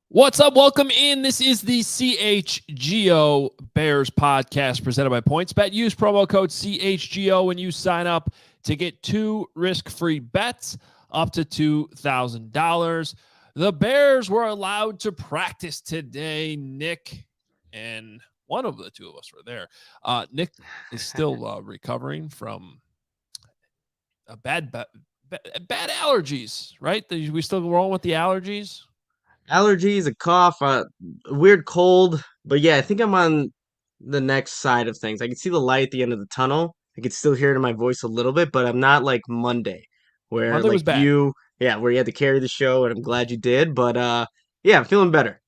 What's up? Welcome in. This is the CHGO Bears Podcast presented by PointsBet. Use promo code CHGO when you sign up to get 2 risk-free bets up to $2,000. The Bears were allowed to practice today. Nick and one of the two of us were there. Nick is still recovering from a bad allergies, right? We still rolling with the allergies? Allergies, a cough, a weird cold. But yeah, I think I'm on the next side of things. I can see the light at the end of the tunnel. I can still hear it in my voice a little bit, but I'm not like Monday, where Monday was like bad. where you had to carry the show, and I'm glad you did. But yeah, I'm feeling better.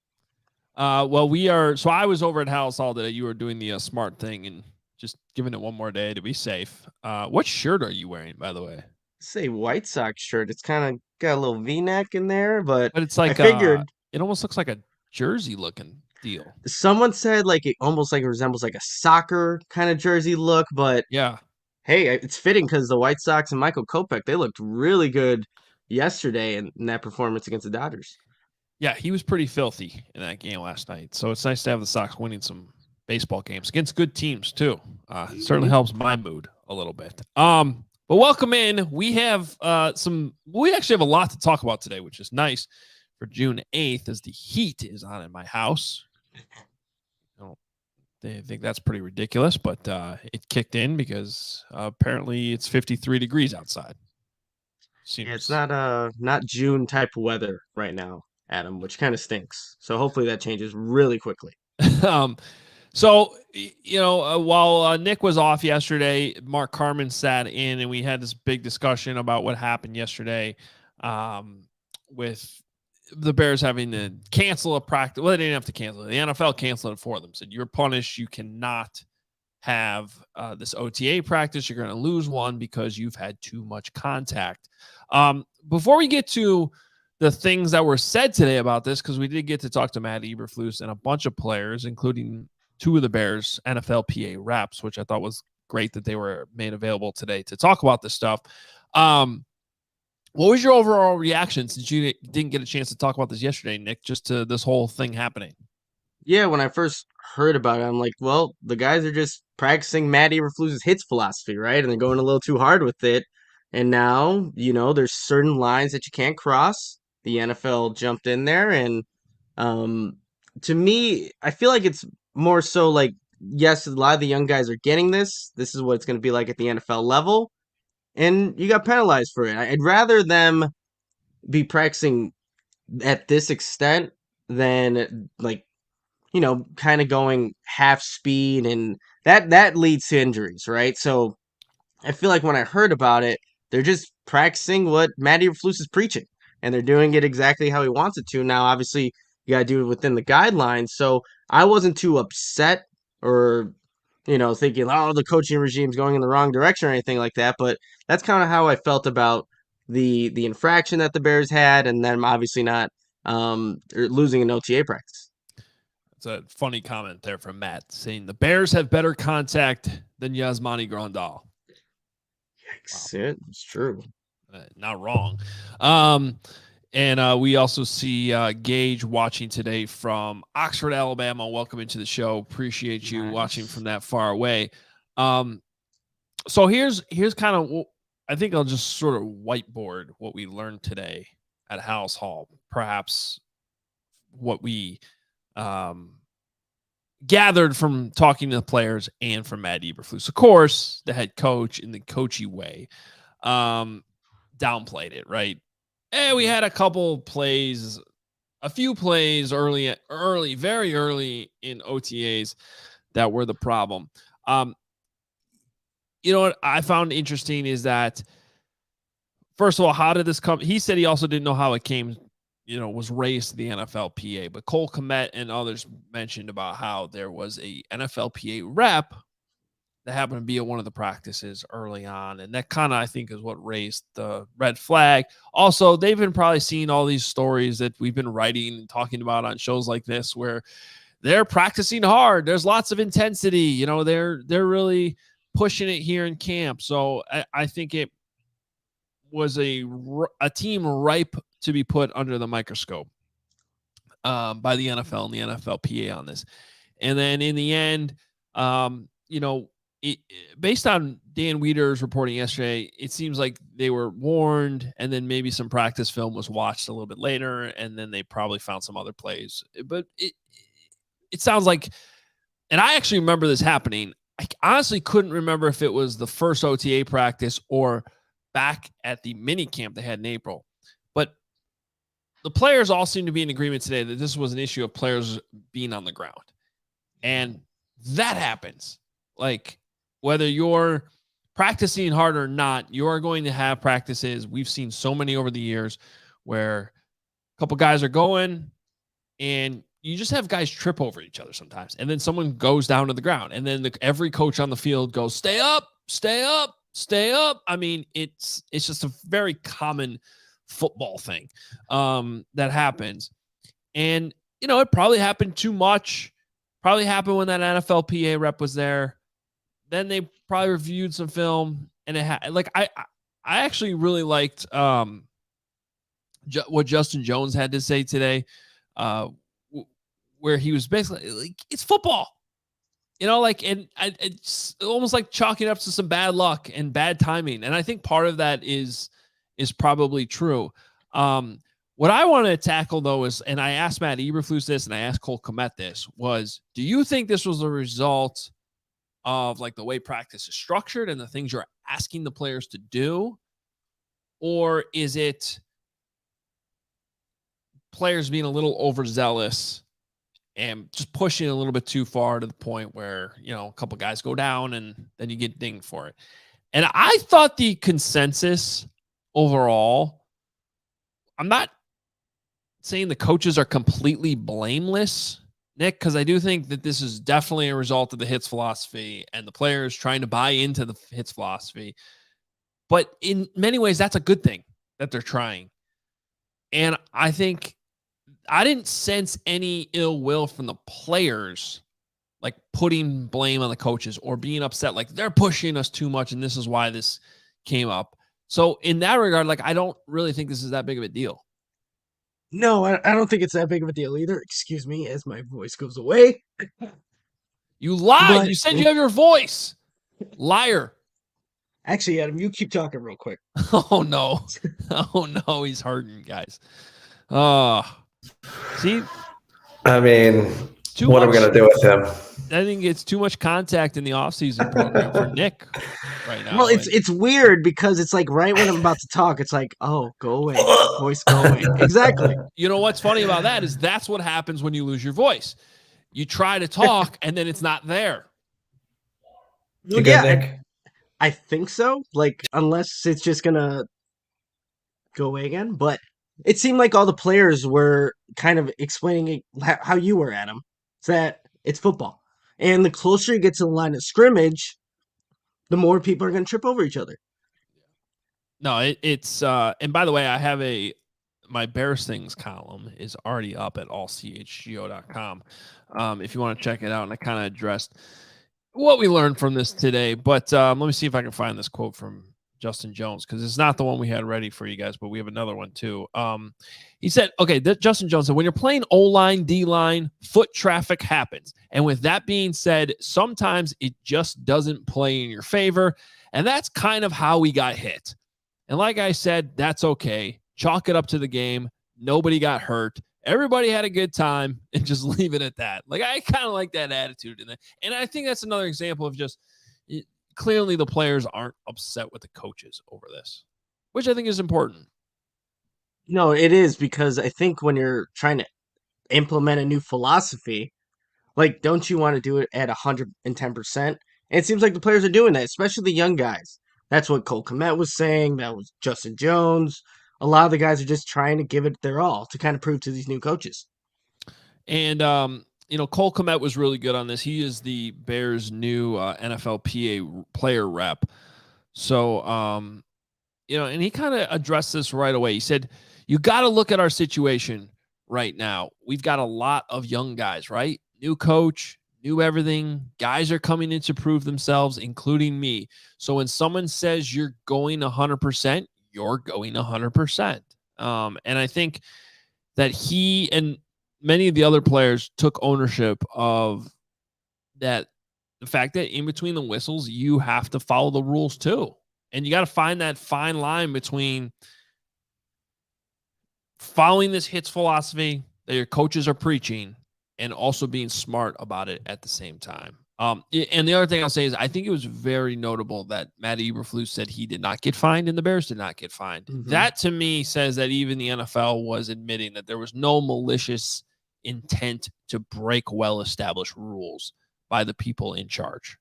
Well, so I was over at Halas Hall today. You were doing the smart thing and just giving it one more day to be safe. What shirt are you wearing, by the way? Say White Sox shirt. It's kind of got a little V-neck in there, but it's I like figured it almost looks like a jersey looking deal. someone said like it almost like resembles like a soccer kind of jersey look, but Yeah. hey, it's fitting because the White Sox and Michael Kopech, they looked really good yesterday in that performance against the Dodgers. Yeah, he was pretty filthy in that game last night. So it's nice to have the Sox winning some baseball games against good teams too. Certainly helps my mood a little bit. But welcome in. We have we actually have a lot to talk about today, which is nice for June 8th as the heat is on in my house. They think that's pretty ridiculous, but it kicked in because apparently it's 53 degrees outside. Yeah, it's not June type weather right now, Adam, which kind of stinks. So hopefully that changes really quickly. So, while Nick was off yesterday, Mark Carmen sat in and we had this big discussion about what happened yesterday with the Bears having to cancel a practice. Well, they didn't have to cancel it. The NFL canceled it for them. Said, you're punished. You cannot have this OTA practice. You're going to lose one because you've had too much contact. Before we get to the things that were said today about this, because we did get to talk to Matt Eberflus and a bunch of players, including 2 of the Bears NFLPA reps, which I thought was great that they were made available today to talk about this stuff. What was your overall reaction since you didn't get a chance to talk about this yesterday, Nick, just to this whole thing happening? Yeah, when I first heard about it, I'm like, well, the guys are just practicing Matt Eberflus's hits philosophy, right? And they're going a little too hard with it. And now, there's certain lines that you can't cross. The NFL jumped in there, and to me, I feel like it's more so like, yes, a lot of the young guys are getting this. This is what it's going to be like at the NFL level, and you got penalized for it. I'd rather them be practicing at this extent than like kind of going half speed, and that leads to injuries, right? So I feel like when I heard about it, they're just practicing what Matt Eberflus is preaching, and they're doing it exactly how he wants it to. Now, obviously, you got to do it within the guidelines. So I wasn't too upset or thinking, oh, the coaching regime's going in the wrong direction or anything like that. But that's kind of how I felt about the infraction that the Bears had, and then obviously not losing an OTA practice. It's a funny comment there from Matt saying the Bears have better contact than Yasmani Grandal. Yikes. Wow. It's true. Not wrong. And we also see Gage watching today from Oxford, Alabama. Welcome into the show. Appreciate you watching from that far away. So here's kind of, I think I'll just sort of whiteboard what we learned today at Halas Hall. Perhaps what we gathered from talking to the players and from Matt Eberflus. Of course, the head coach in the coachy way downplayed it, right? And we had a few plays very early in OTAs that were the problem. What I found interesting is that first of all, how did this come? He said he also didn't know how it came, was raised to the NFLPA. But Cole Kmet and others mentioned about how there was a NFLPA rep that happened to be at one of the practices early on. And that kind of, I think, is what raised the red flag. Also, they've been probably seeing all these stories that we've been writing and talking about on shows like this where they're practicing hard. There's lots of intensity. They're really pushing it here in camp. So I think it was a team ripe to be put under the microscope by the NFL and the NFLPA on this. And then in the end, based on Dan Wieder's reporting yesterday, it seems like they were warned, and then maybe some practice film was watched a little bit later, and then they probably found some other plays. But it sounds like, and I actually remember this happening. I honestly couldn't remember if it was the first OTA practice or back at the mini camp they had in April. But the players all seem to be in agreement today that this was an issue of players being on the ground. And that happens. Like, whether you're practicing hard or not, you are going to have practices. We've seen so many over the years where a couple guys are going and you just have guys trip over each other sometimes. And then someone goes down to the ground. And then every coach on the field goes, stay up, stay up, stay up. I mean, it's just a very common football thing that happens. And, it probably happened too much. Probably happened when that NFLPA rep was there. Then they probably reviewed some film, and I actually really liked what Justin Jones had to say today, where he was basically like, it's football, and it's almost like chalking up to some bad luck and bad timing. And I think part of that is probably true. What I want to tackle though is, and I asked Matt Eberflus this, and I asked Cole Kmet this, was, do you think this was a result of like the way practice is structured and the things you're asking the players to do? Or is it players being a little overzealous and just pushing a little bit too far to the point where, a couple guys go down and then you get dinged for it? And I thought the consensus overall, I'm not saying the coaches are completely blameless, Nick, because I do think that this is definitely a result of the hits philosophy and the players trying to buy into the hits philosophy. But in many ways, that's a good thing that they're trying. And I think I didn't sense any ill will from the players, like putting blame on the coaches or being upset, like they're pushing us too much and this is why this came up. So in that regard, like, I don't really think this is that big of a deal. No, I don't think it's that big of a deal either. Excuse me as my voice goes away. You lied. You said you have your voice. Liar. Actually, Adam, you keep talking real quick. Oh, no. Oh, no. He's hurting, guys. See? I mean, what am I going to do with him? I think it's too much contact in the offseason program for Nick right now. Well, it's weird because it's like right when I'm about to talk, it's like, oh, go away. Voice go away. Exactly. You know what's funny about that is that's what happens when you lose your voice. You try to talk and then it's not there. You good, Nick? I think so. Like, unless it's just going to go away again. But it seemed like all the players were kind of explaining how you were, Adam. It's that it's football. And the closer you get to the line of scrimmage, the more people are going to trip over each other. No, it's and by the way, I have my Bears Things column is already up at allchgo.com. If you want to check it out, and I kind of addressed what we learned from this today. But let me see if I can find this quote from Justin Jones, because it's not the one we had ready for you guys, but we have another one too. He said, Justin Jones said, when you're playing O-line, D-line, foot traffic happens. And with that being said, sometimes it just doesn't play in your favor. And that's kind of how we got hit. And like I said, that's okay. Chalk it up to the game. Nobody got hurt. Everybody had a good time, and just leave it at that. Like, I kind of like that attitude in that. And I think that's another example of just clearly the players aren't upset with the coaches over this, which I think is important. No, it is, because I think when you're trying to implement a new philosophy, like, don't you want to do it at 110%? And it seems like the players are doing that, especially the young guys. That's what Cole Kmet was saying. That was Justin Jones. A lot of the guys are just trying to give it their all to kind of prove to these new coaches. And, Cole Kmet was really good on this. He is the Bears' new NFLPA player rep. So, and he kind of addressed this right away. He said, you got to look at our situation right now. We've got a lot of young guys, right? New coach, new everything. Guys are coming in to prove themselves, including me. So when someone says you're going 100%, you're going 100%. And I think that he and many of the other players took ownership of that. The fact that in between the whistles, you have to follow the rules too. And you got to find that fine line between following this hits philosophy that your coaches are preaching and also being smart about it at the same time. And the other thing I'll say is I think it was very notable that Matt Eberflus said he did not get fined and the Bears did not get fined. Mm-hmm. That to me says that even the NFL was admitting that there was no malicious intent to break well-established rules by the people in charge.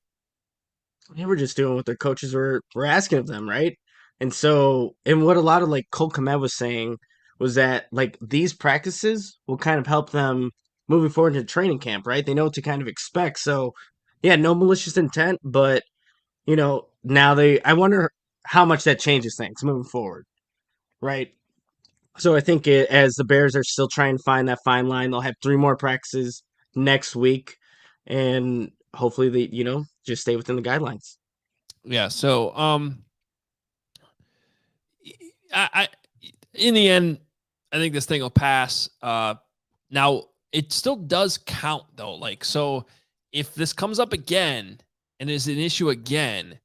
They were just doing what their coaches were asking of them, right? And what a lot of Cole Kmet was saying was that these practices will kind of help them moving forward into training camp, right? They know what to kind of expect. So, yeah, no malicious intent, but now I wonder how much that changes things moving forward, right? So I think as the Bears are still trying to find that fine line, they'll have 3 more practices next week, and hopefully they, just stay within the guidelines. Yeah. So, I in the end, I think this thing will pass. Now it still does count though. So if this comes up again and is an issue again,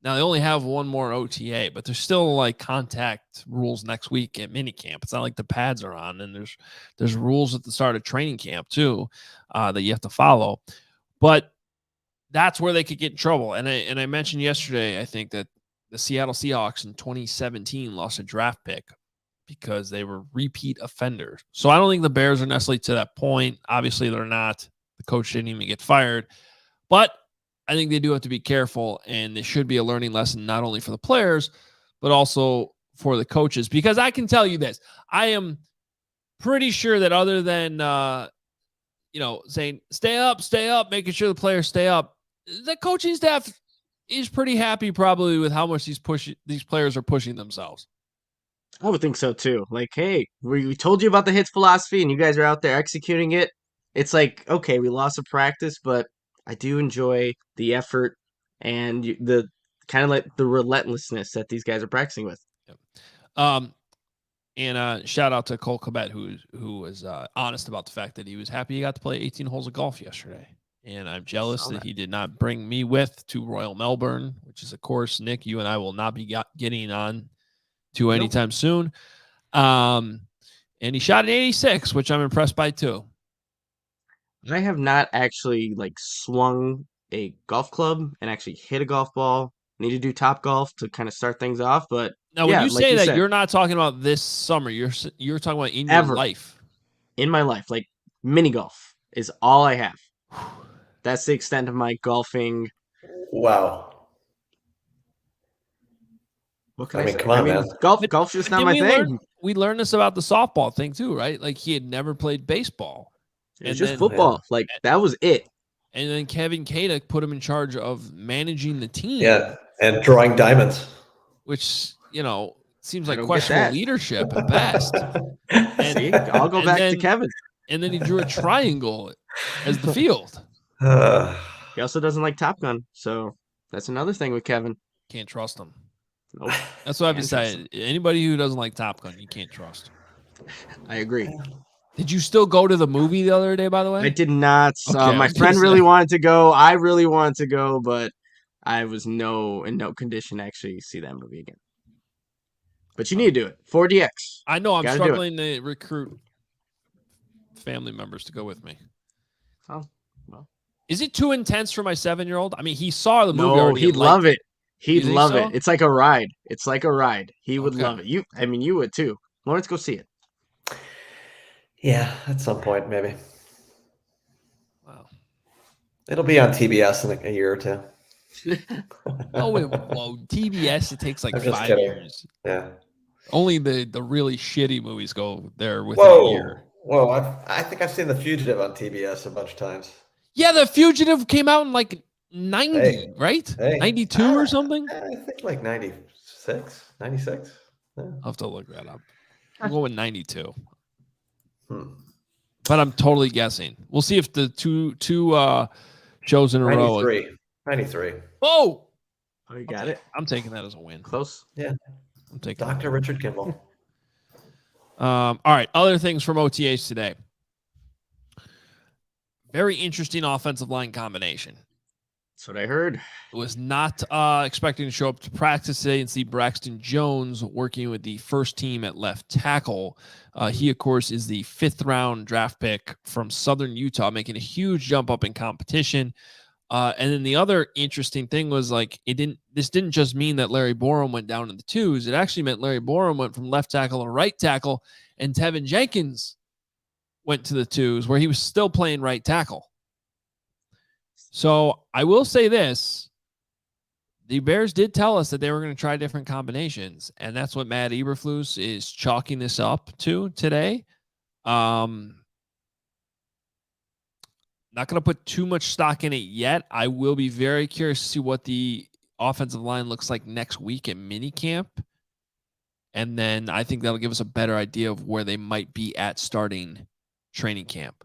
now they only have one more OTA, but there's still contact rules next week at minicamp. It's not like the pads are on, and there's rules at the start of training camp too that you have to follow. But that's where they could get in trouble. And I mentioned yesterday, I think that the Seattle Seahawks in 2017 lost a draft pick because they were repeat offenders. So I don't think the Bears are necessarily to that point. Obviously, they're not. The coach didn't even get fired. But I think they do have to be careful, and it should be a learning lesson not only for the players, but also for the coaches. Because I can tell you this. I am pretty sure that other than, saying stay up, making sure the players stay up, the coaching staff is pretty happy probably with how much these players are pushing themselves. I would think so too. Hey, we told you about the hits philosophy and you guys are out there executing it. It's okay, we lost a practice, but I do enjoy the effort and the kind of the relentlessness that these guys are practicing with. Yep. And shout out to Cole Kmet, who was honest about the fact that he was happy he got to play 18 holes of golf yesterday. And I'm jealous that he did not bring me with to Royal Melbourne, which is, of course, Nick, you and I will not be getting on to anytime soon. And he shot an 86, which I'm impressed by too. I have not actually swung a golf club and actually hit a golf ball. Need to do Top Golf to kind of start things off, but now when you say that, you're not talking about this summer. You're talking about in your life. In my life, mini golf is all I have. That's the extent of my golfing. Wow. What can I say? Come on, man. Golf's just not my thing. We learned this about the softball thing too, right? He had never played baseball. It's just football. That was it. And then Kevin Kadek put him in charge of managing the team. Yeah, and drawing diamonds. Which, seems like questionable leadership at best. See, I'll go back to Kevin. And then he drew a triangle as the field. He also doesn't like Top Gun, so that's another thing with Kevin. Can't trust him. Nope. That's what I've decided. Anybody who doesn't like Top Gun, you can't trust. I agree. Did you still go to the movie the other day, by the way? I did not. Okay, my friend really wanted to go. I really wanted to go, but I was in no condition to actually see that movie again. But you need to do it. 4DX. I know. I'm struggling to recruit family members to go with me. Oh, well. Is it too intense for my 7-year-old? I mean, he saw the movie. No, he'd love it. He'd love it. It's like a ride. He would love it. You would too. Lawrence, go see it. Yeah, at some point, maybe. Wow. It'll be on TBS in a year or two. Oh, whoa, TBS, it takes like I'm just 5 kidding. years. Yeah. Only the really shitty movies go there within a year. Whoa! I think I've seen The Fugitive on TBS a bunch of times. Yeah, The Fugitive came out in like 90, Hey, right? hey, 92 or something? I think like 96, 96. Yeah. I'll have to look that up. I'm going 92. Hmm. But I'm totally guessing. We'll see if the two shows in a row. 93. Oh, you got it. I'm taking that as a win. Close. Yeah. I'm taking Dr. Richard Kimball. All right. Other things from OTAs today. Very interesting offensive line combination. That's what I heard. Was not expecting to show up to practice today and see Braxton Jones working with the first team at left tackle. He, of course, is the 5th-round draft pick from Southern Utah, making a huge jump up in competition. And then the other interesting thing was this didn't just mean that Larry Borum went down in the 2s. It actually meant Larry Borum went from left tackle to right tackle, and Tevin Jenkins went to the 2s where he was still playing right tackle. So I will say this. The Bears did tell us that they were going to try different combinations, and that's what Matt Eberflus is chalking this up to today. Not going to put too much stock in it yet. I will be very curious to see what the offensive line looks like next week at minicamp. And then I think that'll give us a better idea of where they might be at starting training camp.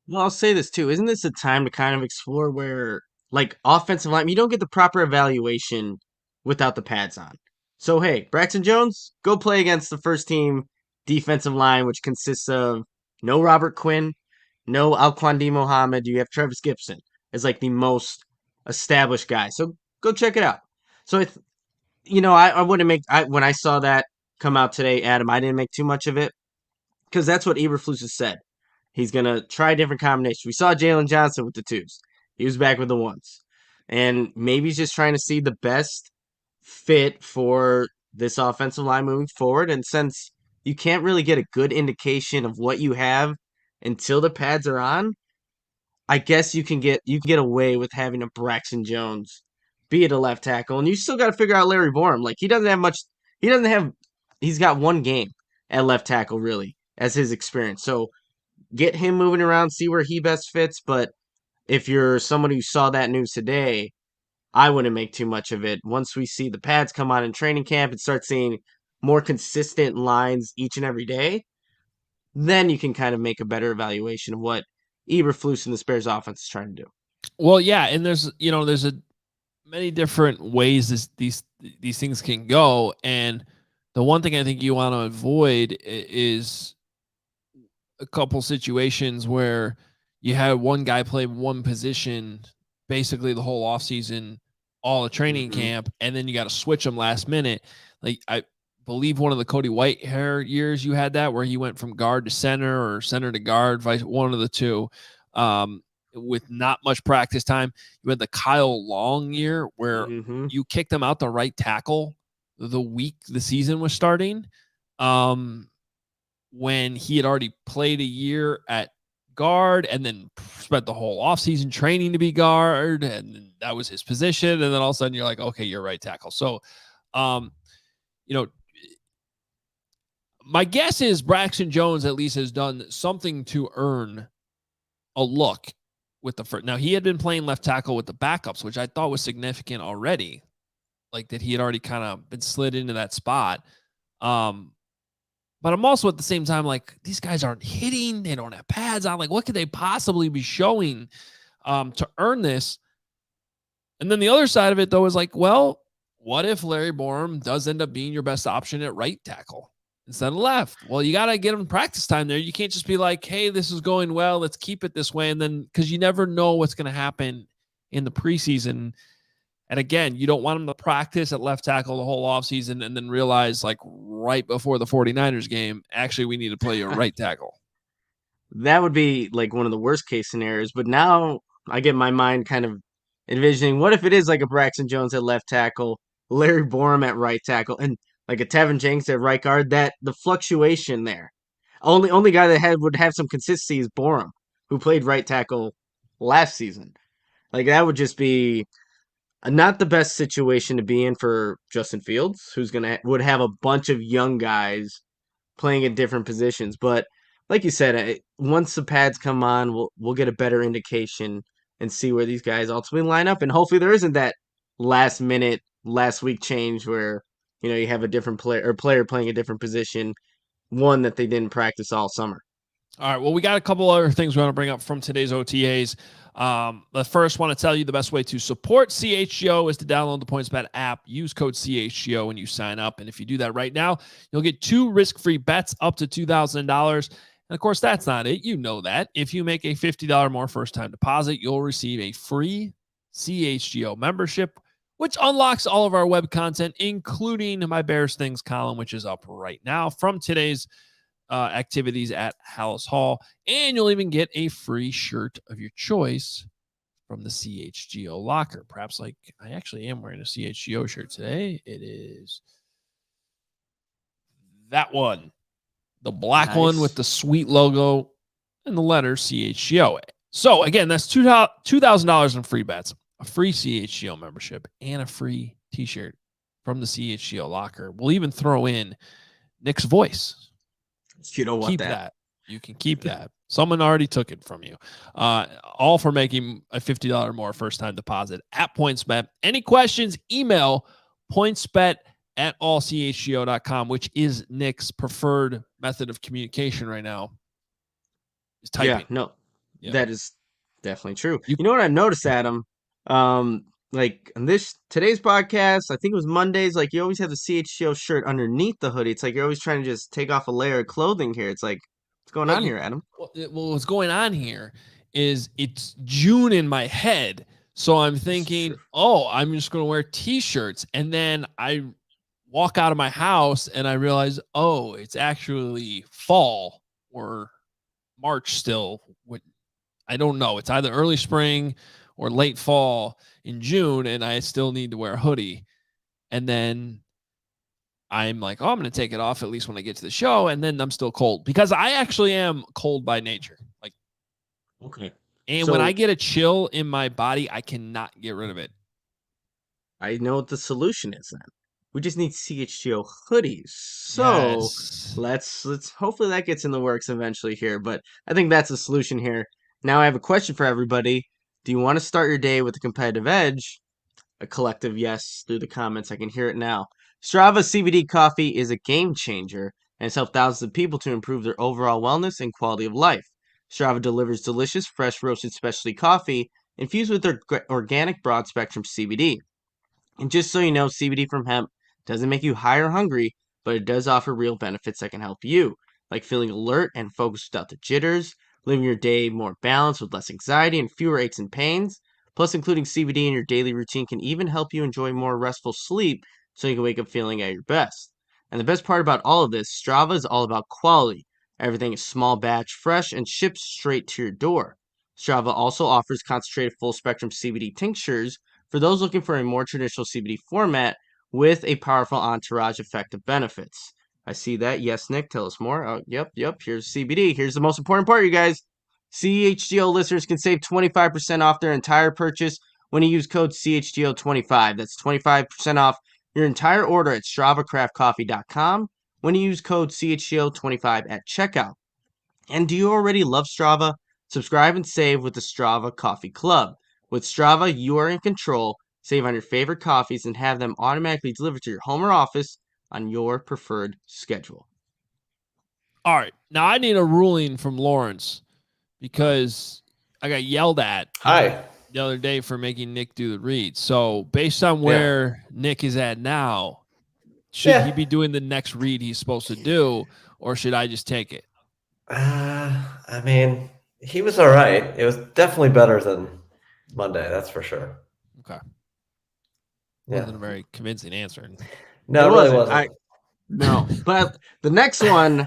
Well, I'll say this too. Isn't this a time to kind of explore where, like, offensive line, you don't get the proper evaluation without the pads on. So, hey, Braxton Jones, go play against the first team defensive line, which consists of no Robert Quinn, no Alquandi Mohammed. You have Travis Gibson as like the most established guy. So go check it out. So, I wouldn't when I saw that come out today, Adam, I didn't make too much of it because that's what Eberflus has said. He's going to try different combinations. We saw Jalen Johnson with the 2s. He was back with the 1s. And maybe he's just trying to see the best fit for this offensive line moving forward. And since you can't really get a good indication of what you have until the pads are on, I guess you can get away with having a Braxton Jones be it a left tackle. And you still got to figure out Larry Borum. Like, he's got 1 game at left tackle, really, as his experience. So get him moving around, see where he best fits. But if you're someone who saw that news today, I wouldn't make too much of it. Once we see the pads come on in training camp and start seeing more consistent lines each and every day, then you can kind of make a better evaluation of what Eberflus and the Bears offense is trying to do. Well, yeah, and there's many different ways these things can go, and the one thing I think you want to avoid is a couple situations where you had one guy play one position basically the whole offseason, all the training camp, and then you got to switch them last minute. Like, I believe one of the Cody Whitehair years you had that where he went from guard to center or center to guard, one of the two, with not much practice time. You had the Kyle Long year where you kicked him out the right tackle the week the season was starting, when he had already played a year at guard and then spent the whole offseason training to be guard, and that was his position. And then all of a sudden you're like, okay, you're right tackle. So, my guess is Braxton Jones at least has done something to earn a look with the first. Now, he had been playing left tackle with the backups, which I thought was significant already, like that he had already kind of been slid into that spot. But I'm also at the same time like, these guys aren't hitting. They don't have pads on. Like, what could they possibly be showing to earn this? And then the other side of it, though, is like, well, what if Larry Borum does end up being your best option at right tackle instead of left? Well, you got to get him practice time there. You can't just be like, hey, this is going well, let's keep it this way. And then, because you never know what's going to happen in the preseason. And again, you don't want him to practice at left tackle the whole offseason and then realize, like, right before the 49ers game, actually, we need to play you a right tackle. That would be like one of the worst case scenarios. But now I get my mind kind of envisioning, what if it is like a Braxton Jones at left tackle, Larry Borum at right tackle, and like a Tevin Jenkins at right guard? That the fluctuation there. Only guy that would have some consistency is Borum, who played right tackle last season. Like, that would just be not the best situation to be in for Justin Fields, who's would have a bunch of young guys playing at different positions. But like you said, once the pads come on, we'll get a better indication and see where these guys ultimately line up. And hopefully there isn't that last minute, last week change where you have a different player playing a different position, one that they didn't practice all summer. All right. Well, we got a couple other things we want to bring up from today's OTAs. But first, want to tell you the best way to support CHGO is to download the PointsBet app, use code CHGO when you sign up. And if you do that right now, you'll get 2 risk-free bets up to $2,000. And of course, that's not it. You know that. If you make a $50 more first-time deposit, you'll receive a free CHGO membership, which unlocks all of our web content, including my Bears Things column, which is up right now from today's activities at Halas Hall, and you'll even get a free shirt of your choice from the CHGO locker. Perhaps like I actually am wearing a CHGO shirt today. It is that one, the black one with the sweet logo and the letter CHGO. So again, that's $2,000 in free bets, a free CHGO membership, and a free T-shirt from the CHGO locker. We'll even throw in Nick's voice. You don't want that. You can keep that. Someone already took it from you. All for making a $50 more first-time deposit at PointsBet. Any questions, email pointsbet@allchgo.com, which is Nick's preferred method of communication right now. Is typing. Yeah, that is definitely true. You know what I've noticed, Adam? Like on today's podcast, I think it was Mondays, like you always have the CHGO shirt underneath the hoodie. It's like you're always trying to just take off a layer of clothing here. It's like, what's going on here, Adam? Well, what's going on here is it's June in my head. So I'm thinking, I'm just going to wear T-shirts. And then I walk out of my house and I realize, it's actually fall or March still. I don't know. It's either early spring or late fall in June, and I still need to wear a hoodie. And then I'm like, I'm going to take it off at least when I get to the show, and then I'm still cold because I actually am cold by nature. Like, okay. And when I get a chill in my body, I cannot get rid of it. I know what the solution is then. We just need CHGO hoodies. So let's hopefully that gets in the works eventually here. But I think that's the solution here. Now I have a question for everybody. Do you want to start your day with a competitive edge? A collective yes through the comments. I can hear it now. Strava CBD coffee is a game changer and has helped thousands of people to improve their overall wellness and quality of life. Strava delivers delicious, fresh roasted specialty coffee infused with their organic broad spectrum CBD. And just so you know, CBD from hemp doesn't make you high or hungry, but it does offer real benefits that can help you, like feeling alert and focused without the jitters, living your day more balanced with less anxiety and fewer aches and pains. Plus, including CBD in your daily routine can even help you enjoy more restful sleep so you can wake up feeling at your best. And the best part about all of this, Strava is all about quality. Everything is small batch, fresh, and shipped straight to your door. Strava also offers concentrated full spectrum CBD tinctures for those looking for a more traditional CBD format with a powerful entourage effect of benefits. I see that. Yes, Nick, tell us more. Oh, yep. Here's CBD. Here's the most important part, you guys. CHGO listeners can save 25% off their entire purchase when you use code CHGO25. That's 25% off your entire order at StravaCraftCoffee.com when you use code CHGO25 at checkout. And do you already love Strava? Subscribe and save with the Strava Coffee Club. With Strava, you are in control. Save on your favorite coffees and have them automatically delivered to your home or office on your preferred schedule. All right. Now I need a ruling from Lawrence because I got yelled at the other day for making Nick do the read. So based on where Nick is at now, should he be doing the next read he's supposed to do, or should I just take it? I mean, he was all right. It was definitely better than Monday, that's for sure. Okay. Wasn't a very convincing answer. No, it really wasn't. No, but the next one,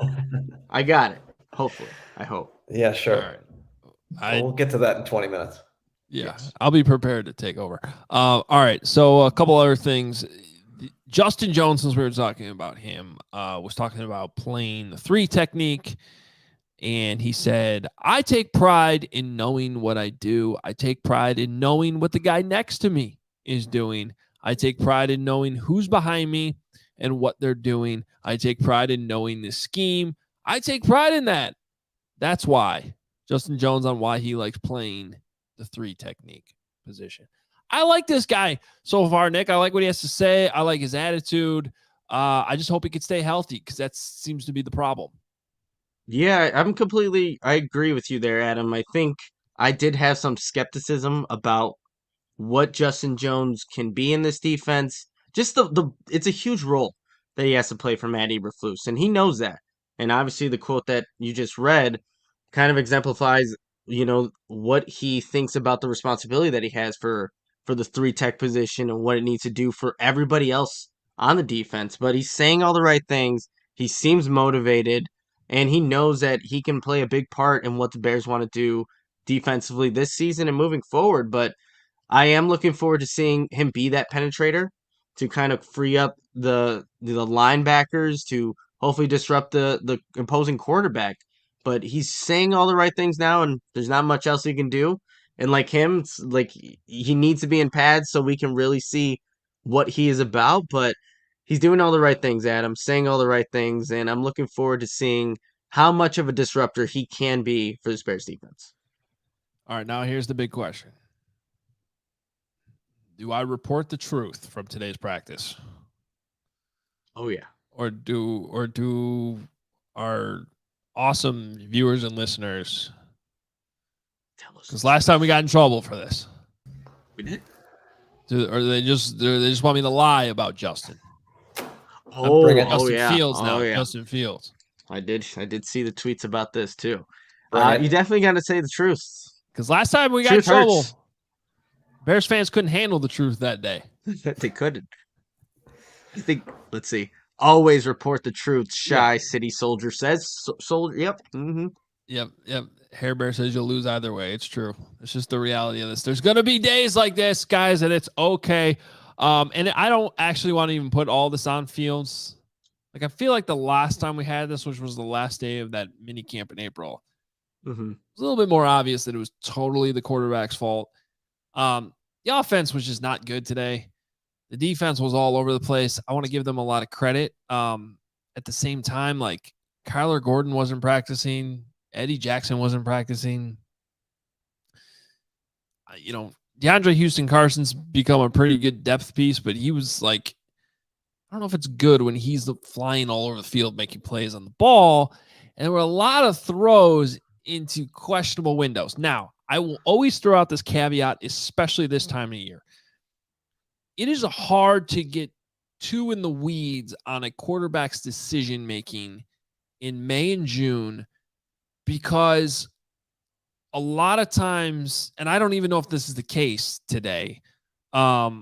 I got it. Hopefully. I hope. Yeah, sure. All right. We'll get to that in 20 minutes. Yeah, yes. I'll be prepared to take over. All right, so a couple other things. Justin Jones, since we were talking about him, was talking about playing the 3 technique. And he said, I take pride in knowing what I do. I take pride in knowing what the guy next to me is doing. I take pride in knowing who's behind me and what they're doing. I take pride in knowing the scheme. I take pride in that. That's why Justin Jones, on why he likes playing the 3 technique position. I like this guy so far, Nick. I like what he has to say. I like his attitude. I just hope he could stay healthy, because that seems to be the problem. Yeah, I agree with you there, Adam. I think I did have some skepticism about what Justin Jones can be in this defense. Just it's a huge role that he has to play for Matt Eberflus, and he knows that. And obviously, the quote that you just read kind of exemplifies, what he thinks about the responsibility that he has for the 3 tech position and what it needs to do for everybody else on the defense. But he's saying all the right things. He seems motivated, and he knows that he can play a big part in what the Bears want to do defensively this season and moving forward. But I am looking forward to seeing him be that penetrator to kind of free up the linebackers to hopefully disrupt the opposing quarterback. But he's saying all the right things now, and there's not much else he can do. And like him, it's like he needs to be in pads so we can really see what he is about. But he's doing all the right things, Adam, saying all the right things, and I'm looking forward to seeing how much of a disruptor he can be for the Bears defense. All right, now here's the big question. Do I report the truth from today's practice? Oh yeah. Or do our awesome viewers and listeners, Tell us. because last time we got in trouble for this, We did. or they just want me to lie about Justin? Justin yeah. Fields now. Oh, yeah. Justin Fields. I did see the tweets about this too. Bring it. You definitely got to say the truth. Because last time we got in Truth trouble, hurts. Bears fans couldn't handle the truth that day. They couldn't. I think. Let's see. Always report the truth. Shy City Soldier says. Soldier. Yep. Mm-hmm. Yep. Hair Bear says you'll lose either way. It's true. It's just the reality of this. There's going to be days like this, guys, and it's okay. And I don't actually want to even put all this on Fields. Like, I feel like the last time we had this, which was the last day of that mini camp in April, Mm-hmm. it was a little bit more obvious that it was totally the quarterback's fault. The offense was just not good today. The defense was all over the place. I want to give them a lot of credit. At the same time, like, Kyler Gordon wasn't practicing. Eddie Jackson wasn't practicing. DeAndre Houston Carson's become a pretty good depth piece, but he was like, I don't know if it's good when he's flying all over the field making plays on the ball. And there were a lot of throws into questionable windows. Now, I will always throw out this caveat, especially this time of year. It is hard to get too in the weeds on a quarterback's decision-making in May and June, because a lot of times, and I don't even know if this is the case today, but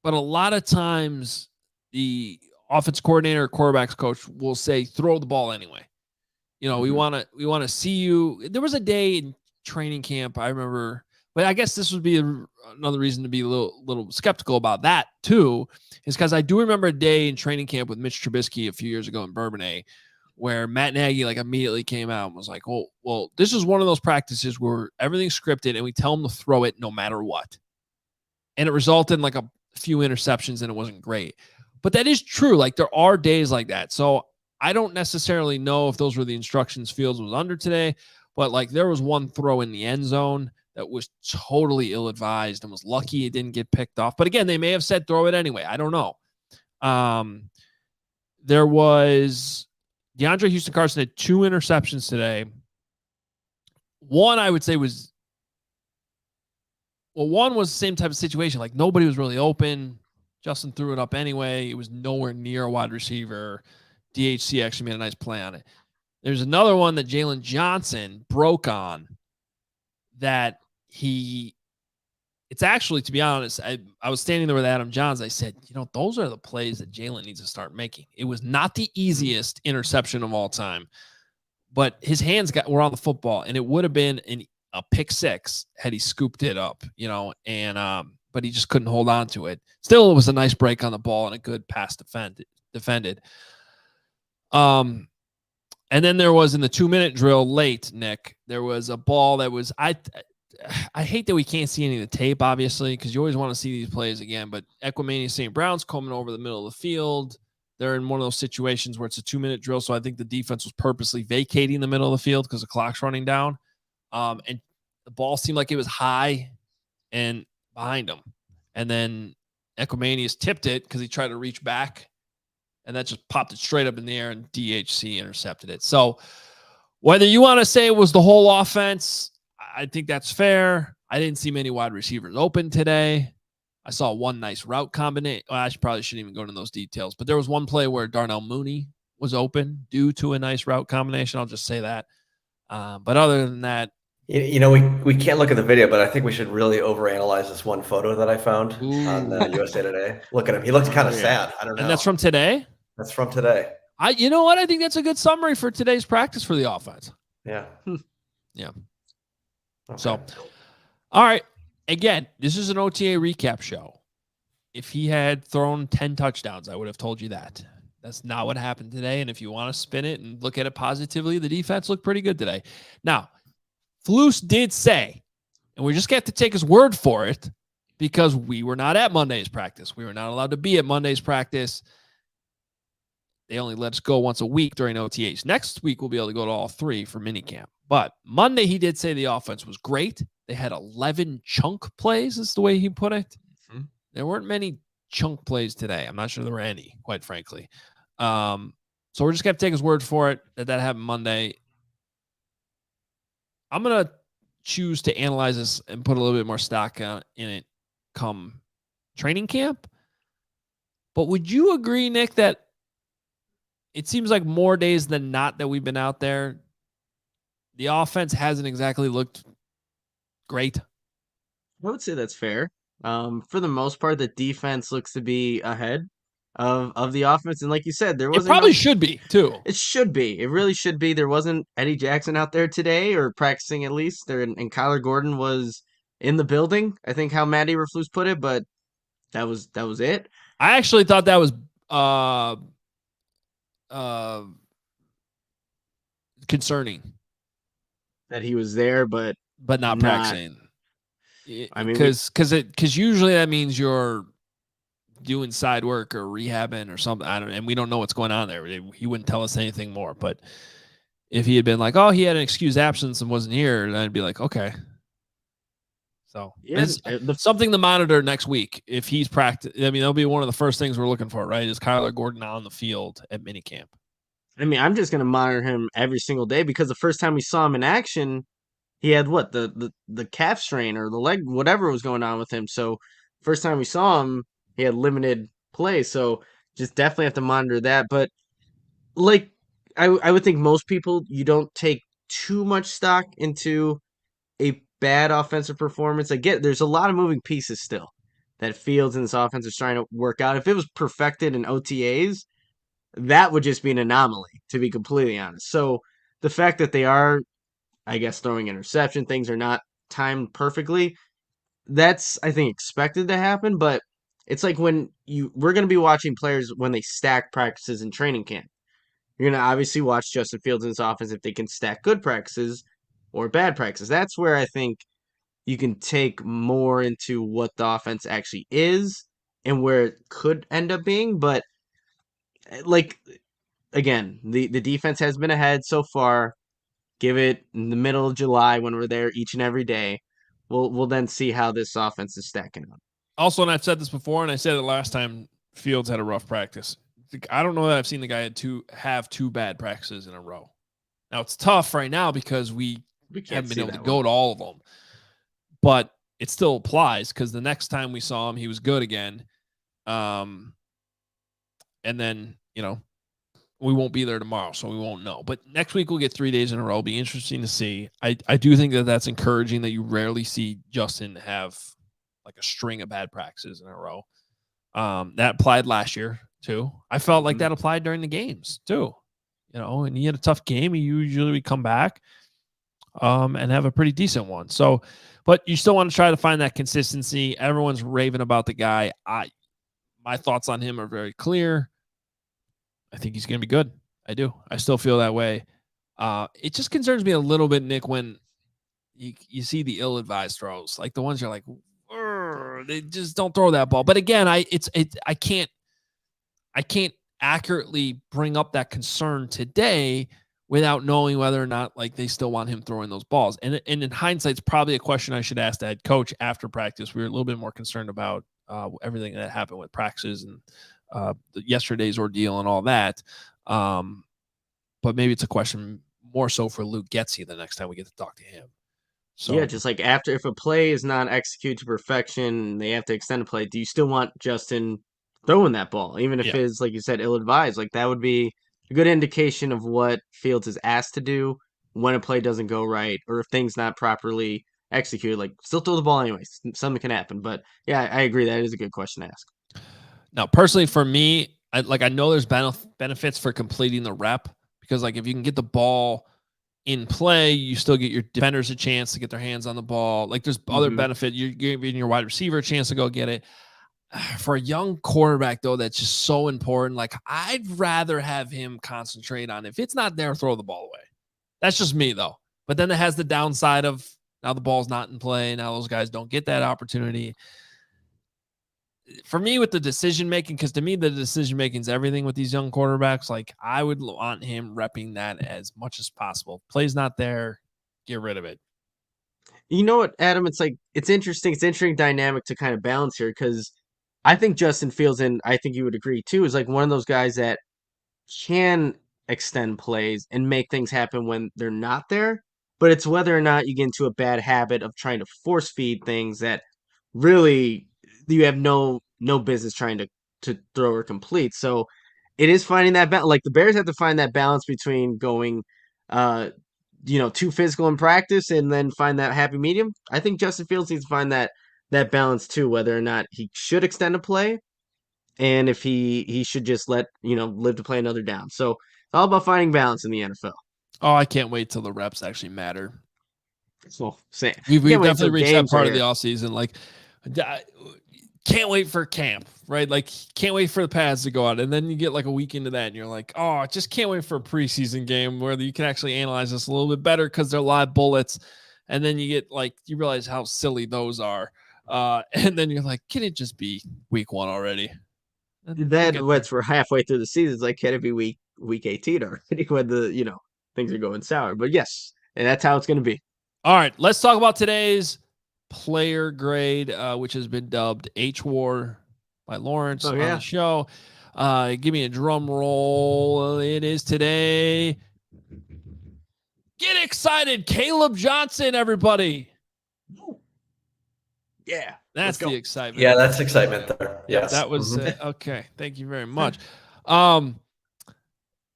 a lot of times the offense coordinator or quarterback's coach will say, throw the ball anyway. We want to see you. There was a day in training camp, I remember, but I guess this would be another reason to be a little skeptical about that too, is because I do remember a day in training camp with Mitch Trubisky a few years ago in Bourbonnais, where Matt Nagy immediately came out and was like, well, this is one of those practices where everything's scripted and we tell them to throw it no matter what. And it resulted in a few interceptions and it wasn't great. But that is true. Like, there are days like that. So I don't necessarily know if those were the instructions Fields was under today, but there was one throw in the end zone that was totally ill-advised and was lucky it didn't get picked off. But again, they may have said throw it anyway. I don't know. There was DeAndre Houston Carson had 2 interceptions today. One, I would say one was the same type of situation. Like, nobody was really open. Justin threw it up anyway. It was nowhere near a wide receiver. DHC actually made a nice play on it. There's another one that Jalen Johnson broke on that it's actually, to be honest, I was standing there with Adam Johns. I said, those are the plays that Jalen needs to start making. It was not the easiest interception of all time, but his hands were on the football, and it would have been a pick 6 had he scooped it up, but he just couldn't hold on to it. Still, it was a nice break on the ball and a good pass defended. And then there was, in the 2-minute drill late, Nick, there was a ball that was, I hate that we can't see any of the tape, obviously, because you always want to see these plays again. But Equimania St. Brown's coming over the middle of the field. They're in one of those situations where it's a 2-minute drill. So I think the defense was purposely vacating the middle of the field because the clock's running down. And the ball seemed like it was high and behind him. And then Equimania's tipped it because he tried to reach back. And that just popped it straight up in the air, and DHC intercepted it. So whether you want to say it was the whole offense, I think that's fair. I didn't see many wide receivers open today. I saw one nice route combination. Well, I probably shouldn't even go into those details, but there was one play where Darnell Mooney was open due to a nice route combination. I'll just say that. But other than that, we can't look at the video, but I think we should really overanalyze this one photo that I found on USA Today. Look at him; he looks kind of sad. I don't know. And that's from today. That's from today. You know what? I think that's a good summary for today's practice for the offense. Yeah. Yeah. Okay. So, all right. Again, this is an OTA recap show. If he had thrown 10 touchdowns, I would have told you that. That's not what happened today. And if you want to spin it and look at it positively, the defense looked pretty good today. Now, Flus did say, and we just got to take his word for it, because we were not at Monday's practice. We were not allowed to be at Monday's practice. They only let us go once a week during OTAs. Next week, we'll be able to go to all 3 for minicamp. But Monday, he did say the offense was great. They had 11 chunk plays, is the way he put it. Mm-hmm. There weren't many chunk plays today. I'm not sure there were any, quite frankly. So we're just going to take his word for it that happened Monday. I'm going to choose to analyze this and put a little bit more stock in it come training camp. But would you agree, Nick, that it seems like more days than not that we've been out there, the offense hasn't exactly looked great? I would say that's fair. For the most part, the defense looks to be ahead of the offense. And like you said, there wasn't. It probably should be, too. It should be. It really should be. There wasn't Eddie Jackson out there today, or practicing at least. And Kyler Gordon was in the building, I think how Matt Eberflus put it, but that was it. I actually thought that was concerning that he was there, but not practicing. I mean, because usually that means you're doing side work or rehabbing or something. And we don't know what's going on there. He wouldn't tell us anything more. But if he had been like, "Oh, he had an excused absence and wasn't here," then I'd be like, "Okay." So it's something to monitor next week if he's practicing. I mean, that'll be one of the first things we're looking for, right? Is Kyler Gordon on the field at minicamp? I mean, I'm just going to monitor him every single day, because the first time we saw him in action, he had what, the calf strain or the leg, whatever was going on with him. So first time we saw him, he had limited play. So just definitely have to monitor that. But like I would think most people, you don't take too much stock into a bad offensive performance. I get there's a lot of moving pieces still that Fields and this offense is trying to work out. If it was perfected in OTAs, that would just be an anomaly, to be completely honest. So the fact that they are, I guess, throwing interception, things are not timed perfectly, that's, I think, expected to happen. But it's like we're going to be watching players when they stack practices in training camp. You're going to obviously watch Justin Fields and his offense if they can stack good practices or bad practices. That's where I think you can take more into what the offense actually is and where it could end up being. But like, again, the defense has been ahead so far. Give it in the middle of July when we're there each and every day. We'll then see how this offense is stacking up. Also, and I've said this before, and I said it last time Fields had a rough practice. I don't know that I've seen the guy have 2 bad practices in a row. Now, it's tough right now because we haven't been able to go to all of them. But it still applies, because the next time we saw him, he was good again. And then, we won't be there tomorrow, so we won't know. But next week we'll get 3 days in a row. It'll be interesting to see. I do think that's encouraging that you rarely see Justin have like a string of bad practices in a row. That applied last year too. I felt like that applied during the games too. And he had a tough game. He usually would come back and have a pretty decent one. So, but you still want to try to find that consistency. Everyone's raving about the guy. My thoughts on him are very clear. I think he's going to be good. I do. I still feel that way. It just concerns me a little bit, Nick, when you see the ill-advised throws, like the ones you're like, they just don't throw that ball. But again, I can't accurately bring up that concern today without knowing whether or not like they still want him throwing those balls. And in hindsight, it's probably a question I should ask the head coach after practice. We were a little bit more concerned about everything that happened with practices and yesterday's ordeal and all that. But maybe it's a question more so for Luke Getsy the next time we get to talk to him. So yeah, just like after, if a play is not executed to perfection, they have to extend a play. Do you still want Justin throwing that ball, even if it's, like you said, ill-advised? Like that would be a good indication of what Fields is asked to do when a play doesn't go right, or if things not properly executed. Like still throw the ball anyways. Something can happen. But yeah, I agree. That is a good question to ask. now, personally, for me, I know there's benefits for completing the rep because like if you can get the ball in play, you still get your defenders a chance to get their hands on the ball. Like there's other benefit. You're giving your wide receiver a chance to go get it. For a young quarterback, though, that's just so important. Like I'd rather have him concentrate on if it's not there, throw the ball away. That's just me, though. But then it has the downside of now the ball's not in play. Now those guys don't get that opportunity. For me, with the decision making, because to me the decision making is everything with these young quarterbacks. Like I would want him repping that as much as possible. Play's not there, get rid of it. You know what, Adam? It's like it's interesting. It's interesting dynamic to kind of balance here because I think Justin Fields, and I think you would agree too, is like one of those guys that can extend plays and make things happen when they're not there. But it's whether or not you get into a bad habit of trying to force feed things that really you have no business trying to throw or complete. So it is finding that balance. Like the Bears have to find that balance between going too physical in practice and then find that happy medium. I think Justin Fields needs to find that balance too, whether or not he should extend a play and if he should just live to play another down. So it's all about finding balance in the NFL. Oh, I can't wait till the reps actually matter. So same. We've definitely reached that part of the offseason. Like, can't wait for camp, right? Like, can't wait for the pads to go out. And then you get like a week into that and you're like, oh, I just can't wait for a preseason game where you can actually analyze this a little bit better because they're live bullets. And then you get like, you realize how silly those are. And then you're like, can it just be week 1 already? We're halfway through the season. It's like, can it be week 18 already when the things are going sour? But yes, and that's how it's going to be. All right, let's talk about today's player grade, which has been dubbed H-War by Lawrence on the show. Give me a drum roll. It is today. Get excited. Caleb Johnson, everybody. Yeah. That's the excitement. Yeah, that's excitement there. Yes. That was okay. Thank you very much.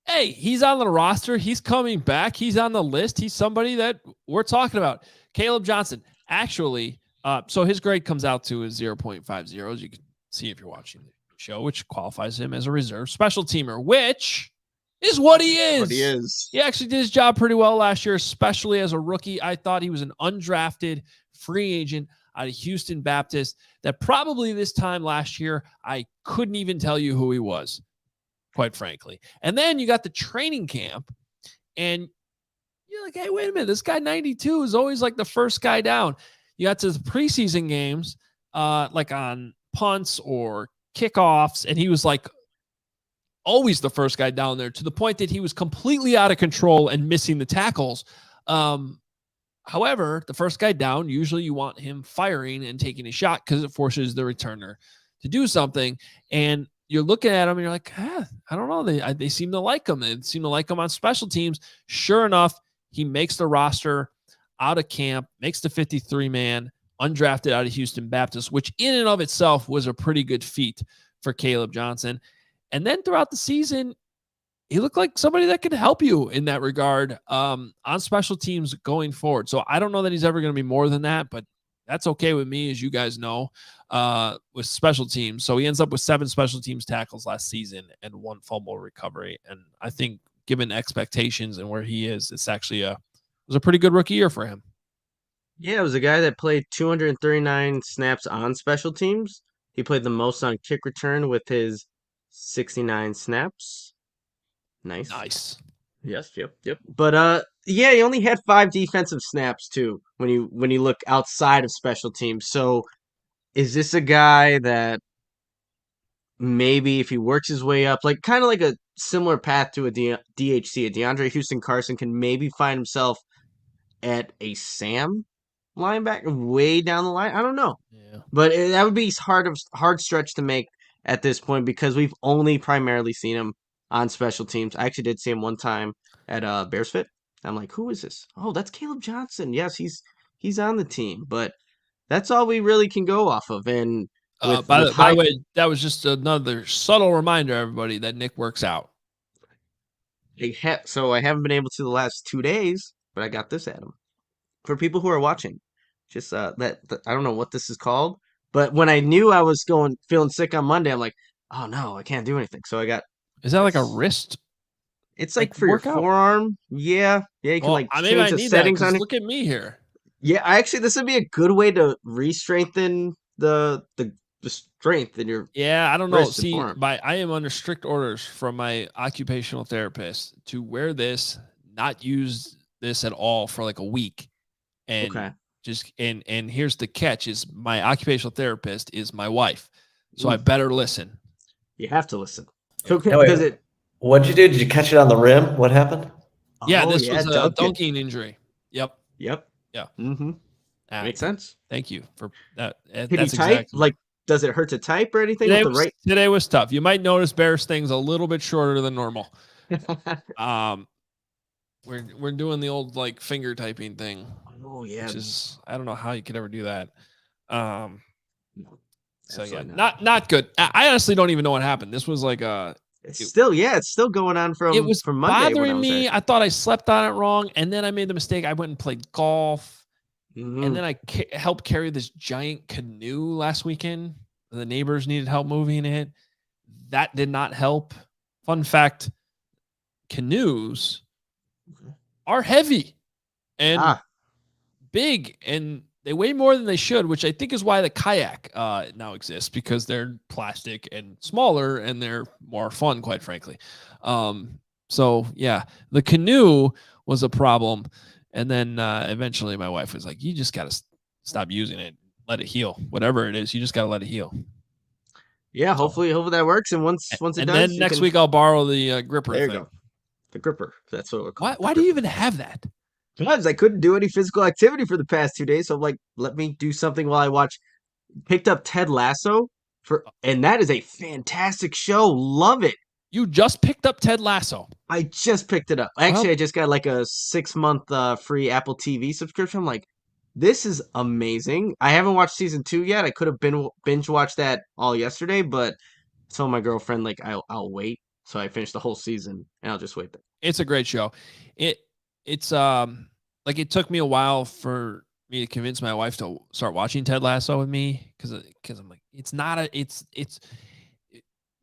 Hey, he's on the roster. He's coming back. He's on the list. He's somebody that we're talking about. Caleb Johnson. Actually, so his grade comes out to a 0.50, as you can see if you're watching the show, which qualifies him as a reserve special teamer, which is what he is. He actually did his job pretty well last year, especially as a rookie. I thought he was an undrafted free agent out of Houston Baptist that probably this time last year, I couldn't even tell you who he was, quite frankly. And then you got the training camp and you're like, hey, wait a minute. This guy 92 is always like the first guy down. You got to the preseason games, like on punts or kickoffs, and he was like always the first guy down there to the point that he was completely out of control and missing the tackles. However, the first guy down, usually you want him firing and taking a shot because it forces the returner to do something. And you're looking at him and you're like, I don't know. They seem to like him. They seem to like him on special teams. Sure enough, he makes the roster out of camp, makes the 53-man, undrafted out of Houston Baptist, which in and of itself was a pretty good feat for Caleb Johnson. And then throughout the season, he looked like somebody that could help you in that regard on special teams going forward. So I don't know that he's ever going to be more than that, but that's okay with me, as you guys know, with special teams. So he ends up with 7 special teams tackles last season and 1 fumble recovery. And I think given expectations and where he is, it's actually it was a pretty good rookie year for him. Yeah, it was a guy that played 239 snaps on special teams. He played the most on kick return with his 69 snaps. Nice. Yes, yep. But yeah, he only had 5 defensive snaps too when you look outside of special teams. So is this a guy that maybe if he works his way up, like kind of like a similar path to a DHC, a DeAndre Houston Carson can maybe find himself at a Sam linebacker way down the line? I don't know. Yeah. But that would be hard stretch to make at this point because we've only primarily seen him on special teams. I actually did see him one time at Bears Fit. I'm like, who is this? Oh, that's Caleb Johnson. Yes, he's on the team, but that's all we really can go off of. And with By with the high, way, that was just another subtle reminder, everybody, that Nick works out. so I haven't been able to the last 2 days, but I got this, Adam. For people who are watching, just that I don't know what this is called, but when I knew I was feeling sick on Monday, I'm like, oh no, I can't do anything. So I got Is that like a this. wrist? It's like for workout? your forearm. Yeah. You can Well, maybe change I the need that settings on because it. look at me here. Yeah, this would be a good way to re-strengthen the strength in your Yeah, I don't know. wrist and See, forearm. I am under strict orders from my occupational therapist to wear this, not use this at all for like a week. And Okay. and here's the catch: is my occupational therapist is my wife, so I better listen. You have to listen. So Anyway, does it? What'd you do? Did you catch it on the rim? What happened? Yeah, Oh this yeah, was a Duncan. dunking injury. Yep. Yep. Yeah. Mm-hmm. Makes sense. Thank you for that. Can you That's type? exactly. Like, does it hurt to type or anything with the right? Today was tough. You might notice Bears things a little bit shorter than normal. We're doing the old like finger typing thing. Oh yeah. Which is, I don't know how you could ever do that. So yeah, not good. I honestly don't even know what happened. This was like it's still going on from it was Monday. Bothering me. I thought I slept on it wrong, and then I made the mistake. I went and played golf, and then I helped carry this giant canoe last weekend. The neighbors needed help moving it. That did not help. Fun fact: canoes are heavy and big, and they weigh more than they should, which I think is why the kayak now exists, because they're plastic and smaller and they're more fun, quite frankly. So yeah, the canoe was a problem. And then eventually my wife was like, you just got to stop using it. Let it heal. Whatever it is, you just got to let it heal. Yeah, hopefully that works. And once it does. And then next week I'll borrow the gripper. There you go. The gripper. That's what we're calling. Why do you even have that? Because I couldn't do any physical activity for the past 2 days. So I'm like, let me do something while I picked up Ted Lasso and that is a fantastic show. Love it. You just picked up Ted Lasso. I just picked it up. Actually, I just got like a 6-month free Apple TV subscription. I'm like, this is amazing. I haven't watched season 2 yet. I could have binge watched that all yesterday, but I told my girlfriend like I'll wait. So I finished the whole season and I'll just wait there. It's a great show. It's like it took me a while for me to convince my wife to start watching Ted Lasso with me because I'm like,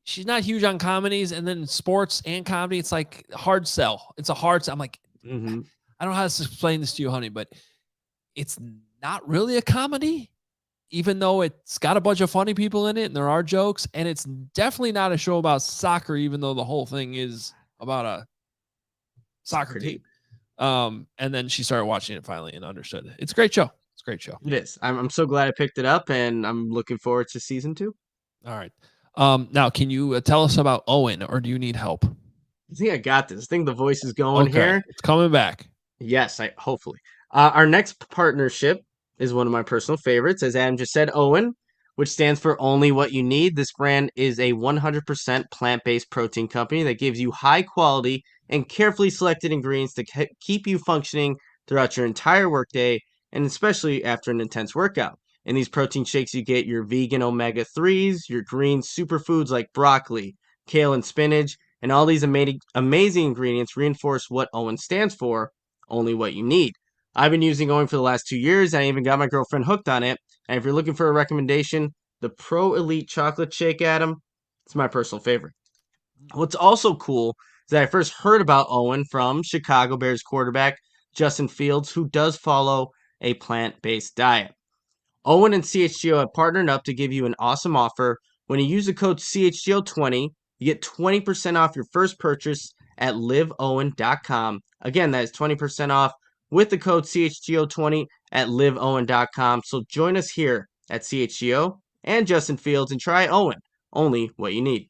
she's not huge on comedies, and then sports and comedy, it's like hard sell. It's a hard sell. I'm like, I don't know how to explain this to you, honey, but it's not really a comedy, even though it's got a bunch of funny people in it and there are jokes, and it's definitely not a show about soccer, even though the whole thing is about a soccer team. And then she started watching it finally and understood it. It's a great show. It's a great show. It is. I'm so glad I picked it up, and I'm looking forward to season 2. All right. Now, can you tell us about Owen, or do you need help? I think I got this. I think the voice is going here. It's coming back. Yes, hopefully. Our next partnership is one of my personal favorites, as Adam just said, Owen, which stands for Only What You Need. This brand is a 100% plant-based protein company that gives you high quality and carefully selected ingredients to keep you functioning throughout your entire workday, and especially after an intense workout. In these protein shakes, you get your vegan omega-3s, your green superfoods like broccoli, kale, and spinach, and all these amazing ingredients reinforce what Owen stands for, only what you need. I've been using Owen for the last 2 years, and I even got my girlfriend hooked on it. And if you're looking for a recommendation, the Pro Elite Chocolate Shake, Adam, it's my personal favorite. What's also cool is that I first heard about Owen from Chicago Bears quarterback Justin Fields, who does follow a plant-based diet. Owen and CHGO have partnered up to give you an awesome offer. When you use the code CHGO20, you get 20% off your first purchase at liveowen.com. Again, that is 20% off with the code CHGO20 at liveowen.com. So join us here at CHGO and Justin Fields and try Owen. Only what you need.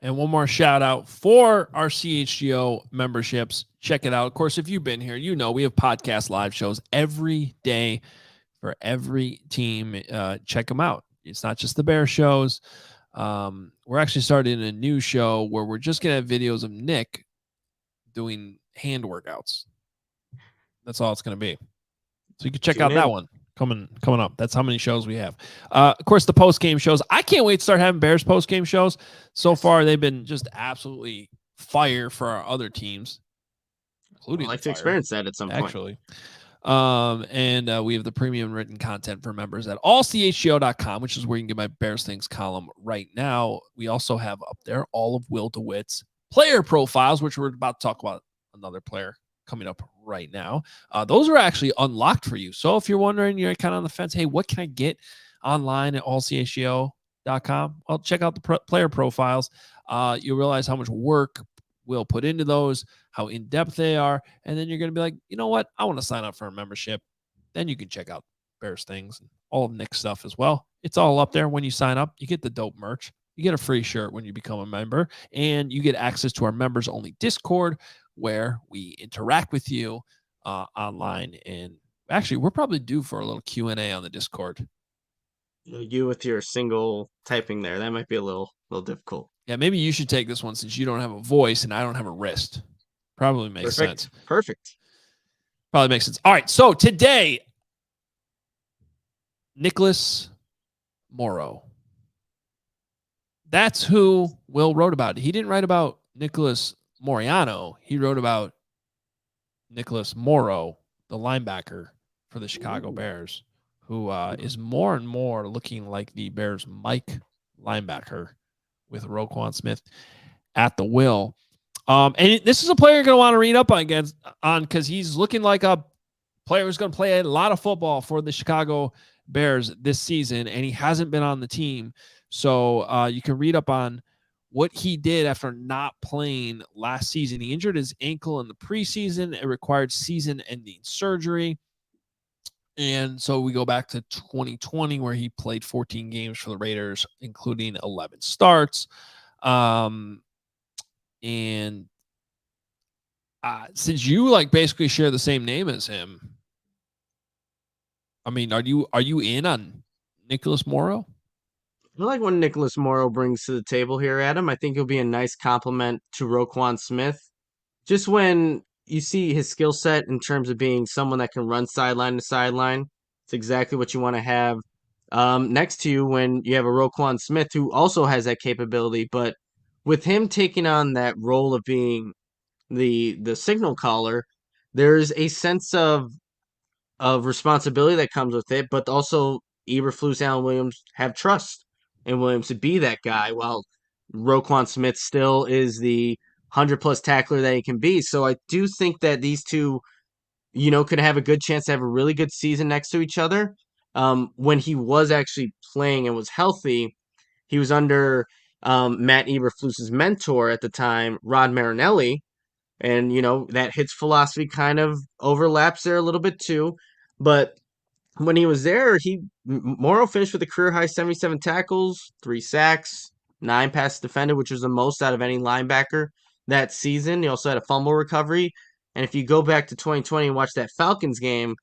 And one more shout out for our CHGO memberships. Check it out. Of course, if you've been here, you know we have podcast live shows every day for every team. Check them out. It's not just the Bear shows. We're actually starting a new show where we're just going to have videos of Nick doing hand workouts. That's all it's going to be. So you can check out that one coming up. That's how many shows we have. Of course, the post-game shows. I can't wait to start having Bears post-game shows. So far, they've been just absolutely fire for our other teams, including I'd like to experience that at some point. Actually. And we have the premium written content for members at allchgo.com, which is where you can get my Bears Things column right now. We also have up there all of Will DeWitt's player profiles, which we're about to talk about another player coming up right now. Those are actually unlocked for you. So if you're wondering, you're kind of on the fence, hey, what can I get online at allchgo.com? Well, check out the player profiles. You'll realize how much work we'll put into those, how in-depth they are, and then you're going to be like, you know what? I want to sign up for a membership. Then you can check out Bears Things and all of Nick's stuff as well. It's all up there when you sign up. You get the dope merch. You get a free shirt when you become a member, and you get access to our members-only Discord where we interact with you online. And actually, we're probably due for a little Q&A on the Discord. You with your single typing there, that might be a little difficult. Yeah, maybe you should take this one since you don't have a voice and I don't have a wrist. Probably makes sense. Perfect. Probably makes sense. All right, so today, Nicholas Morrow. That's who Will wrote about. He didn't write about Nicholas Moreano. He wrote about Nicholas Morrow, the linebacker for the Chicago Bears, who is more and more looking like the Bears' Mike linebacker with Roquan Smith at the wheel. And this is a player you're going to want to read up on because he's looking like a player who's going to play a lot of football for the Chicago Bears this season, and he hasn't been on the team. So you can read up on what he did after not playing last season. He injured his ankle in the preseason. It required season-ending surgery. And so we go back to 2020 where he played 14 games for the Raiders, including 11 starts. And since you basically share the same name as him, I mean, are you in on Nicholas Morrow? I like what Nicholas Morrow brings to the table here, Adam. I think he'll be a nice compliment to Roquan Smith. Just when you see his skill set in terms of being someone that can run sideline to sideline, it's exactly what you want to have next to you when you have a Roquan Smith who also has that capability. But with him taking on that role of being the signal caller, there's a sense of responsibility that comes with it, but also Eberflus, Allen Williams have trust in Williams to be that guy, while Roquan Smith still is the 100-plus tackler that he can be. So I do think that these two, could have a good chance to have a really good season next to each other. When he was actually playing and was healthy, he was under Matt Eberflus's mentor at the time, Rod Marinelli, and, that hits philosophy kind of overlaps there a little bit too. But when he was there, Morrow finished with a career-high 77 tackles, 3 sacks, 9 passes defended, which was the most out of any linebacker that season. He also had a fumble recovery. And if you go back to 2020 and watch that Falcons game,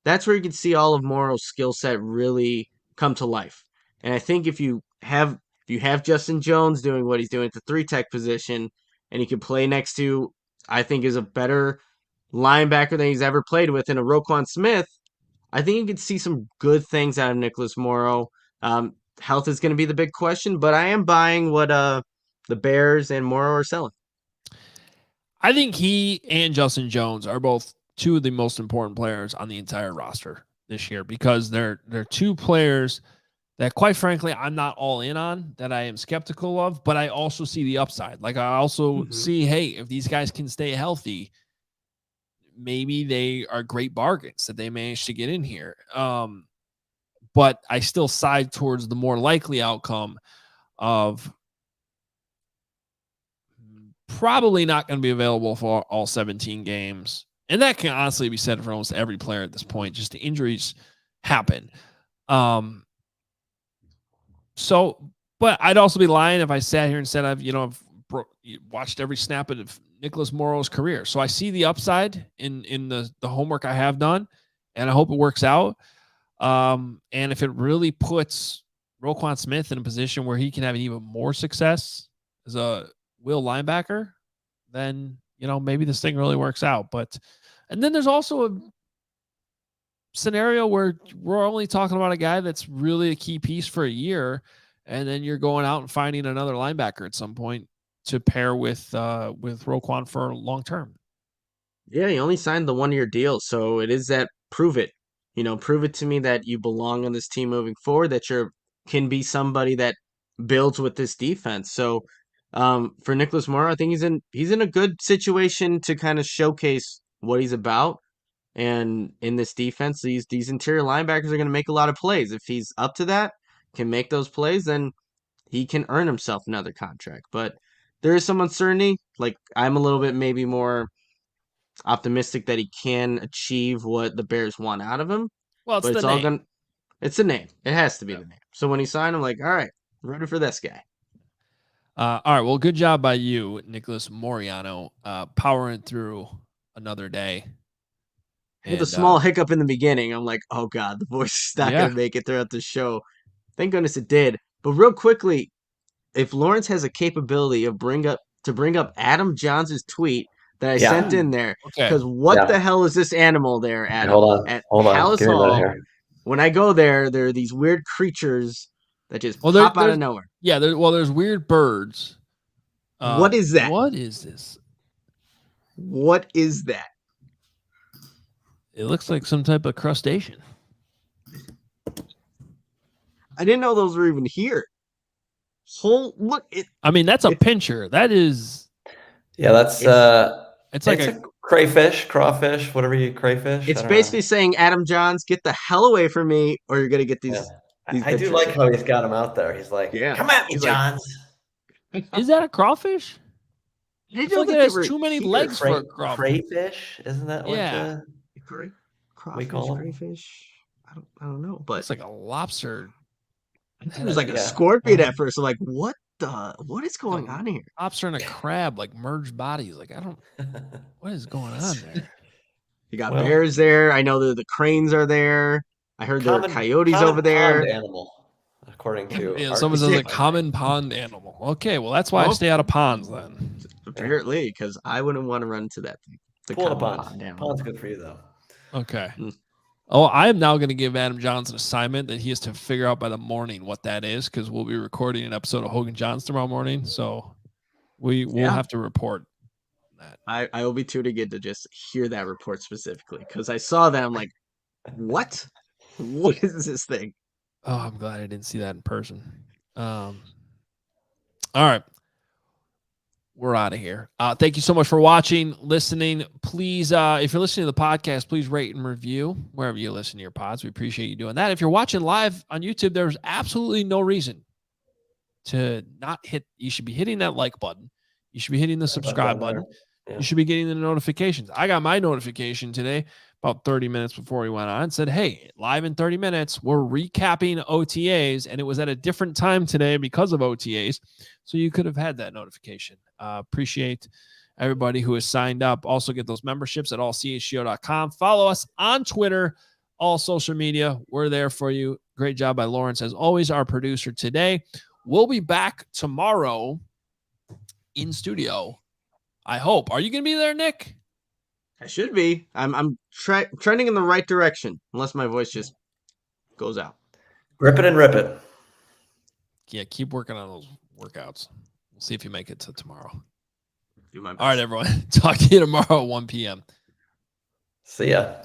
that's where you can see all of Morrow's skill set really come to life. And I think if you have Justin Jones doing what he's doing at the 3-tech position, and he can play next to, I think, is a better linebacker than he's ever played with in a Roquan Smith, I think you could see some good things out of Nicholas Morrow. Health is going to be the big question, but I am buying what the Bears and Morrow are selling. I think he and Justin Jones are both two of the most important players on the entire roster this year because they're two players that, quite frankly, I'm not all in on, that I am skeptical of, but I also see the upside. I also see, hey, if these guys can stay healthy, maybe they are great bargains that they managed to get in here. But I still side towards the more likely outcome of probably not going to be available for all 17 games. And that can honestly be said for almost every player at this point. Just the injuries happen. So, but I'd also be lying if I sat here and said I've watched every snap of Nicholas Morrow's career. So I see the upside in the homework I have done, and I hope it works out. And if it really puts Roquan Smith in a position where he can have even more success as a will linebacker, then, maybe this thing really works out. And then there's also a scenario where we're only talking about a guy that's really a key piece for a year, and then you're going out and finding another linebacker at some point to pair with Roquan for long term. Yeah, he only signed the 1-year deal, so it is that prove it. Prove it to me that you belong on this team moving forward, that you can be somebody that builds with this defense. So for Nicholas Morrow, I think he's in a good situation to kind of showcase what he's about. And in this defense, these interior linebackers are going to make a lot of plays. If he's up to that, can make those plays, then he can earn himself another contract. But there is some uncertainty. Like, I'm a little bit maybe more optimistic that he can achieve what the Bears want out of him. Well, it's but the it's all name. It's the name. It has to be the name. So when he signed, I'm like, all right, I'm ready for this guy. All right. Well, good job by you, Nicholas Moreano, powering through another day. I had a small hiccup in the beginning. I'm like, oh God, the voice is not going to make it throughout the show. Thank goodness it did. But real quickly, if Lawrence has a capability of bring up Adam Johns' tweet that I sent in there, because what the hell is this animal there, Adam? Hold on. At Hold on. Halas Give me a minute Hall, here. when I go there are these weird creatures that just pop out of nowhere. Yeah, there's weird birds. What is that? What is this? What is that? It looks like some type of crustacean. I didn't know those were even here. That's a pincher. That is. Yeah, that's it's like a crayfish, crawfish, whatever you crayfish. It's basically saying, Adam Johns, get the hell away from me, or you're gonna get these. Yeah. I do like how he's got him out there. He's like, come at me, Johns. Is that a crawfish? I feel like it has too many legs for a crawfish. Crayfish, isn't that what we call them? Crayfish? I don't know, but it's like a lobster. It was like a scorpion at first. I'm like, what is going on here? Lobster and a crab, like merged bodies. Like, what is going on there? You got bears there. I know the cranes are there. I heard there are coyotes over there. Pond animal, according to someone says a common pond animal. Okay, well that's why I stay out of ponds then. Apparently, because I wouldn't want to run into that thing. The pond animal. Pond's good for you though. Okay. Oh, I am now going to give Adam Johns an assignment that he has to figure out by the morning what that is, because we'll be recording an episode of Hoge and Johns tomorrow morning. So we'll have to report that. I will be tuning in to just hear that report specifically, because I saw that. I'm like, what? What is this thing? Oh, I'm glad I didn't see that in person. All right. We're out of here. Thank you so much for watching, listening. Please, if you're listening to the podcast, please rate and review wherever you listen to your pods. We appreciate you doing that. If you're watching live on YouTube, there's absolutely no reason to not hit. You should be hitting that like button. You should be hitting the subscribe button. Yeah. You should be getting the notifications. I got my notification today about 30 minutes before we went on and said, hey, live in 30 minutes, we're recapping OTAs. And it was at a different time today because of OTAs. So you could have had that notification. Appreciate everybody who has signed up. Also get those memberships at allchgo.com. Follow us on Twitter, all social media. We're there for you. Great job by Lawrence, as always, our producer today. We'll be back tomorrow in studio, I hope. Are you going to be there, Nick? I should be. I'm trending in the right direction, unless my voice just goes out. Rip it and rip it. Yeah, keep working on those workouts. We'll see if you make it to tomorrow. Do my best. All right, everyone. Talk to you tomorrow at 1 p.m. See ya.